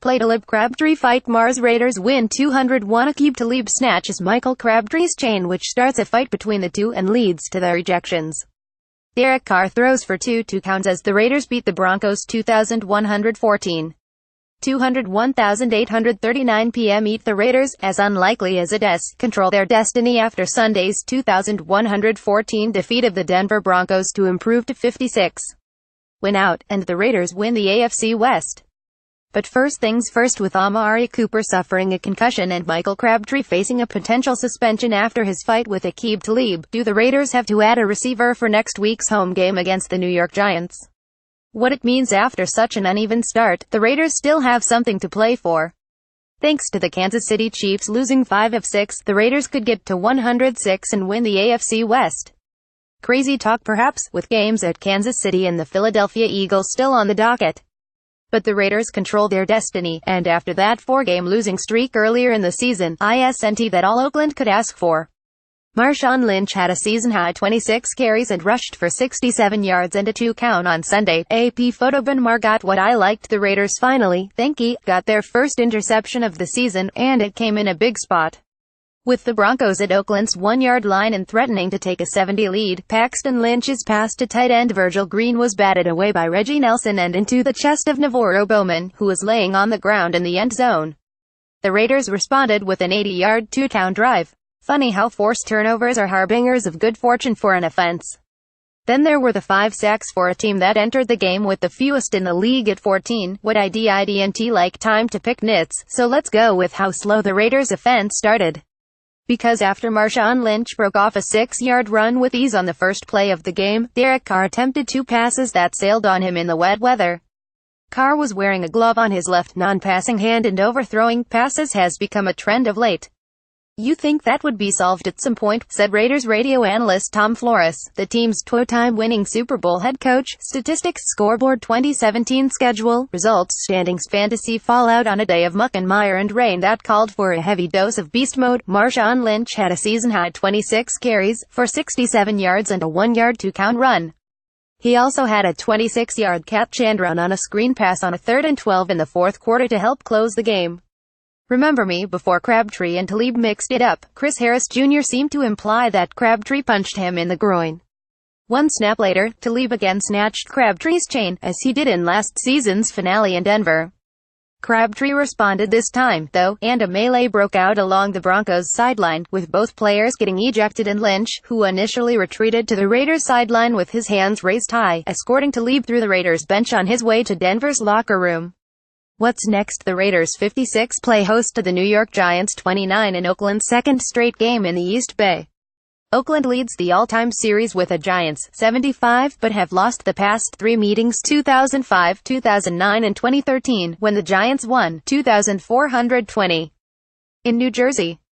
playTalibCrabtree fight Mars Raiders win 201 Aqib Talib snatches Michael Crabtrees chain which starts a fight between the two and leads to their ejections. Derek Carr throws for two counts as the Raiders beat the Broncos 2,114. 201,839 p.m. Eat the Raiders, as unlikely as it is, control their destiny after Sunday's 2,114 defeat of the Denver Broncos to improve to 56. Win out, and the Raiders win the AFC West. But first things first, with Amari Cooper suffering a concussion and Michael Crabtree facing a potential suspension after his fight with Aqib Talib, do the Raiders have to add a receiver for next week's home game against the New York Giants? What it means after such an uneven start, the Raiders still have something to play for. Thanks to the Kansas City Chiefs losing 5 of 6, the Raiders could get to 106 and win the AFC West. Crazy talk perhaps, with games at Kansas City and the Philadelphia Eagles still on the docket. But the Raiders control their destiny, and after that 4-game losing streak earlier in the season, isn't that all Oakland could ask for? Marshawn Lynch had a season-high 26 carries and rushed for 67 yards and a 2-count on Sunday. AP photo. Ben Mar got what I liked. The Raiders finally, got their first interception of the season, and it came in a big spot. With the Broncos at Oakland's 1-yard line and threatening to take a 70 lead, Paxton Lynch's pass to tight end Virgil Green was batted away by Reggie Nelson and into the chest of Navarro Bowman, who was laying on the ground in the end zone. The Raiders responded with an 80-yard 2-down drive. Funny how forced turnovers are harbingers of good fortune for an offense. Then there were the 5 sacks for a team that entered the game with the fewest in the league at 14. What I didn't like time to pick nits, so let's go with how slow the Raiders' offense started. Because after Marshawn Lynch broke off a 6-yard run with ease on the first play of the game, Derek Carr attempted 2 passes that sailed on him in the wet weather. Carr was wearing a glove on his left non-passing hand, and overthrowing passes has become a trend of late. "You think that would be solved at some point," said Raiders radio analyst Tom Flores, the team's two-time winning Super Bowl head coach. Statistics, scoreboard, 2017 schedule, results, standings, fantasy fallout on a day of muck and mire and rain that called for a heavy dose of beast mode. Marshawn Lynch had a season-high 26 carries, for 67 yards and a 1-yard 2-count run. He also had a 26-yard catch and run on a screen pass on a 3rd and 12 in the fourth quarter to help close the game. Remember me, before Crabtree and Talib mixed it up, Chris Harris Jr. seemed to imply that Crabtree punched him in the groin. One snap later, Talib again snatched Crabtree's chain, as he did in last season's finale in Denver. Crabtree responded this time, though, and a melee broke out along the Broncos' sideline, with both players getting ejected and Lynch, who initially retreated to the Raiders' sideline with his hands raised high, escorting Talib through the Raiders' bench on his way to Denver's locker room. What's next? The Raiders 56 play host to the New York Giants 29 in Oakland's second straight game in the East Bay. Oakland leads the all-time series with the Giants, 75, but have lost the past 3 meetings: 2005, 2009 and 2013, when the Giants won, 2,420. In New Jersey,